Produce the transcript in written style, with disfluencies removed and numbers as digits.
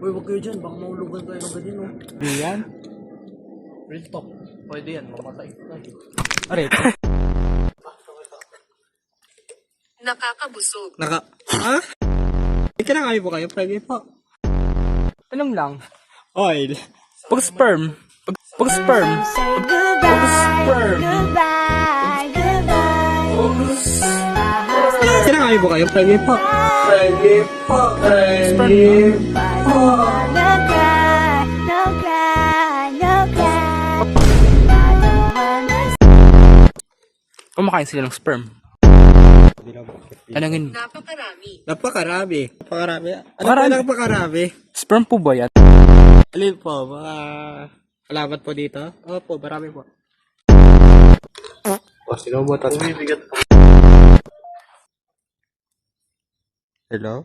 Uy, wag kayo dyan. Baka maulugan kayo ng ganyan, no? Di yan. Real talk. Pwede yan. Mamatay ka. Aray. Nakakabusog. Ha? Kinakain po kayo? Pwede po. Tanong lang. Oil. Pag sperm. Pag sperm. Pag sperm. Kinakain po kayo? Pwede po. Pwede po. Pwede po. Kumakain sila ng sperm. Anongin? Napakarami. Napakarami. Napakarami. Ano Marami. po napakarami? Sperm po ba yan? Alin po? Mga alamat po dito? Opo, marami po. Sino mo Bumibigat po. Hello?